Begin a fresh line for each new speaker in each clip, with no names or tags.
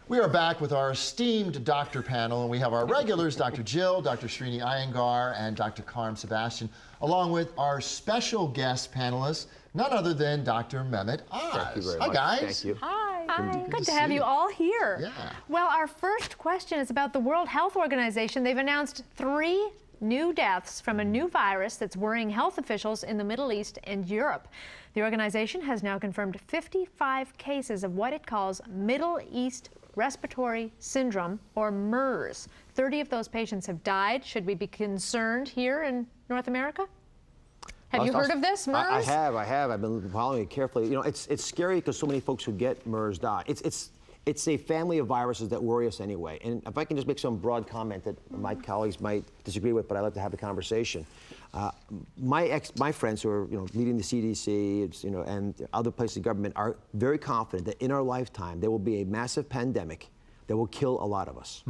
We are back with our esteemed doctor panel, and we have our regulars, Dr. Jill, Dr. Srini Iyengar, and Dr. Carm Sebastian, along with our special guest panelists, none other than Dr. Mehmet Oz.
Thank you very much.
Hi, guys.
Thank you.
Hi.
Hi.
Good to have you all here.
Yeah.
Well, our first question is about the World Health Organization. They've announced 3 new deaths from a new virus that's worrying health officials in the Middle East and Europe. The organization has now confirmed 55 cases of what it calls Middle East respiratory syndrome, or MERS. 30 of those patients have died. Should we be concerned here in North America? Have you heard of this, MERS?
I have. I've been following it carefully. You know, it's scary because so many folks who get MERS die. It's a family of viruses that worry us anyway. And if I can just make some broad comment that my colleagues might disagree with, but I like to have the conversation. My friends who are leading the CDC, and other places in government are very confident that in our lifetime there will be a massive pandemic that will kill a lot of us.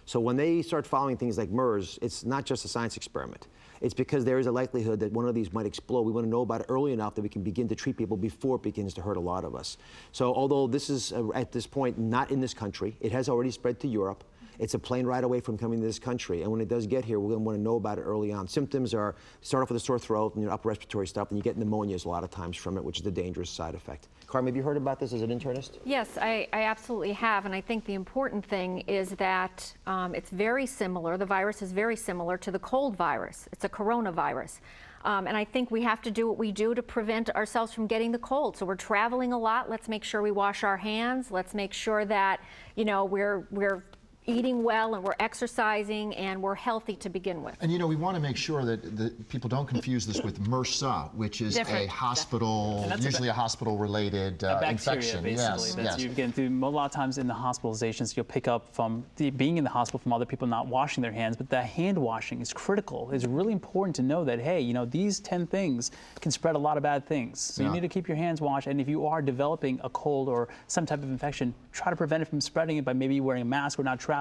So when they start following things like MERS, it's not just a science experiment. It's because there is a likelihood that one of these might explode. We want to know about it early enough that we can begin to treat people before it begins to hurt a lot of us. So although this is, at this point, not in this country, it has already spread to Europe. It's a plane ride away from coming to this country. And when it does get here, we're going to want to know about it early on. Symptoms are, start off with a sore throat and upper respiratory stuff, and you get pneumonias a lot of times from it, which is a dangerous side effect. Carm, have you heard about this as an internist?
Yes, I absolutely have. And I think the important thing is that it's very similar, the virus is very similar to the cold virus. It's a coronavirus. And I think we have to do what we do to prevent ourselves from getting the cold. So we're traveling a lot. Let's make sure we wash our hands. Let's make sure that, we're eating well and we're exercising and we're healthy to begin with.
And we want to make sure that people don't confuse this with MRSA, which is a hospital, usually a hospital-related infection.
Basically, that you're getting through. A lot of times in the hospitalizations, you'll pick up from being in the hospital from other people not washing their hands, but that hand washing is critical. It's really important to know that, hey, these 10 things can spread a lot of bad things. So you need to keep your hands washed, and if you are developing a cold or some type of infection, try to prevent it from spreading it by maybe wearing a mask or not traveling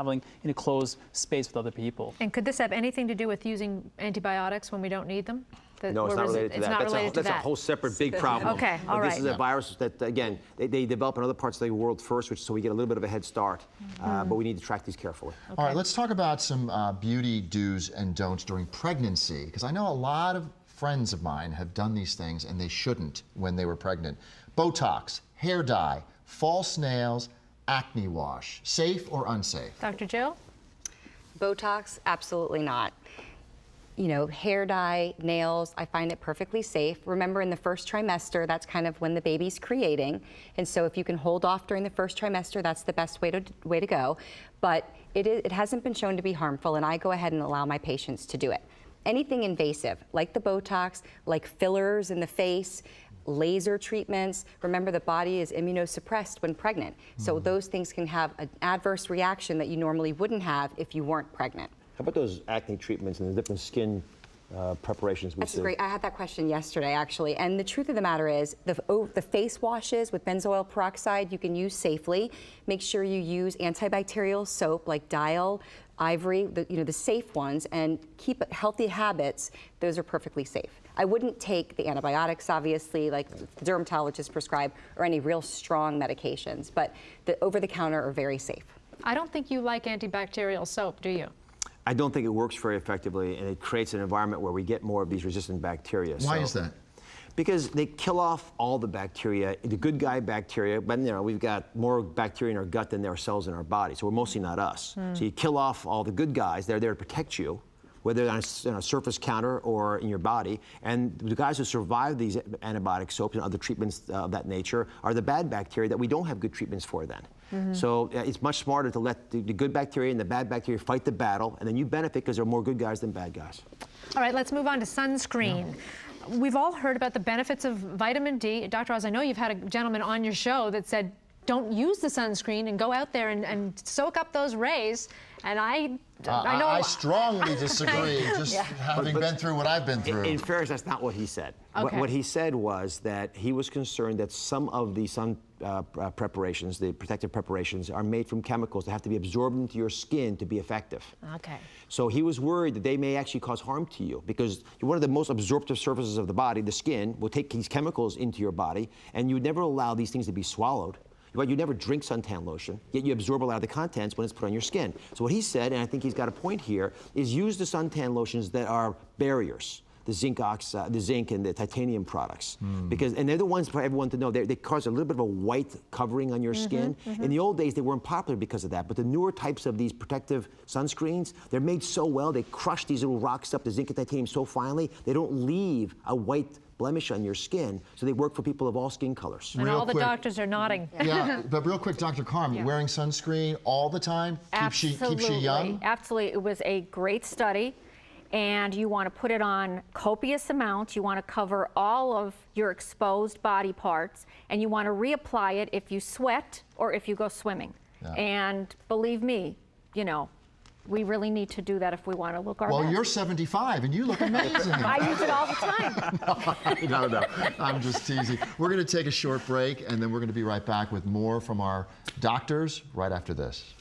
in a closed space with other people. And
could this have anything to do with using antibiotics when we don't need them?
No, it's not related to that. That's a whole separate big problem.
Okay, all right.
This is a virus that, again, they develop in other parts of the world first, so we get a little bit of a head start. But we need to track these carefully.
All right, let's talk about some beauty do's and don'ts during pregnancy, because I know a lot of friends of mine have done these things and they shouldn't when they were pregnant. Botox, hair dye, false nails, acne wash, safe or unsafe?
Dr. Jill?
Botox, absolutely not. Hair dye, nails, I find it perfectly safe. Remember, in the first trimester, that's kind of when the baby's creating. And so if you can hold off during the first trimester, that's the best way to go. But it hasn't been shown to be harmful, and I go ahead and allow my patients to do it. Anything invasive, like the Botox, like fillers in the face, laser treatments. Remember, the body is immunosuppressed when pregnant. So those things can have an adverse reaction that you normally wouldn't have if you weren't pregnant.
How about those acne treatments and the different skin preparations we see?
That's great. I had that question yesterday, actually. And the truth of the matter is, the face washes with benzoyl peroxide you can use safely. Make sure you use antibacterial soap like Dial, Ivory, the safe ones, and keep healthy habits. Those are perfectly safe. I wouldn't take the antibiotics, obviously, like the dermatologist prescribe, or any real strong medications, but the over-the-counter are very safe.
I don't think you like antibacterial soap, do you?
I don't think it works very effectively, and it creates an environment where we get more of these resistant bacteria.
Why is that?
Because they kill off all the bacteria, the good guy bacteria, but we've got more bacteria in our gut than there are cells in our body, so we're mostly not us. So you kill off all the good guys, they're there to protect you, whether on a surface counter or in your body, and the guys who survive these antibiotic soaps and other treatments of that nature are the bad bacteria that we don't have good treatments for then. So it's much smarter to let the good bacteria and the bad bacteria fight the battle, and then you benefit because there are more good guys than bad guys.
All right, let's move on to sunscreen. We've all heard about the benefits of vitamin D. Dr. Oz, I know you've had a gentleman on your show that said, don't use the sunscreen and go out there and soak up those rays. And I know
I strongly disagree, just having been through what I've been through.
In fairness, that's not what he said.
Okay.
What he said was that he was concerned that some of the sun preparations, the protective preparations, are made from chemicals that have to be absorbed into your skin to be effective.
Okay.
So he was worried that they may actually cause harm to you because one of the most absorptive surfaces of the body, the skin, will take these chemicals into your body, and you would never allow these things to be swallowed. But you never drink suntan lotion, yet you absorb a lot of the contents when it's put on your skin. So what he said, and I think he's got a point here, is use the suntan lotions that are barriers. The zinc and the titanium products, and they're the ones for everyone to know. They cause a little bit of a white covering on your skin. In the old days, they weren't popular because of that, but the newer types of these protective sunscreens, they're made so well, they crush these little rocks up, the zinc and titanium so finely, they don't leave a white blemish on your skin, so they work for people of all skin colors.
And all the doctors are nodding.
Yeah, but real quick, Dr. Carm, wearing sunscreen all the time keeps she young?
Absolutely. It was a great study. And you want to put it on copious amounts. You want to cover all of your exposed body parts, and you want to reapply it if you sweat or if you go swimming. Yeah. And believe me, you know, we really need to do that if we want to look our best.
Well, you're 75 and you look amazing.
I use it all the time.
No, I'm just teasing. We're going to take a short break, and then we're going to be right back with more from our doctors right after this.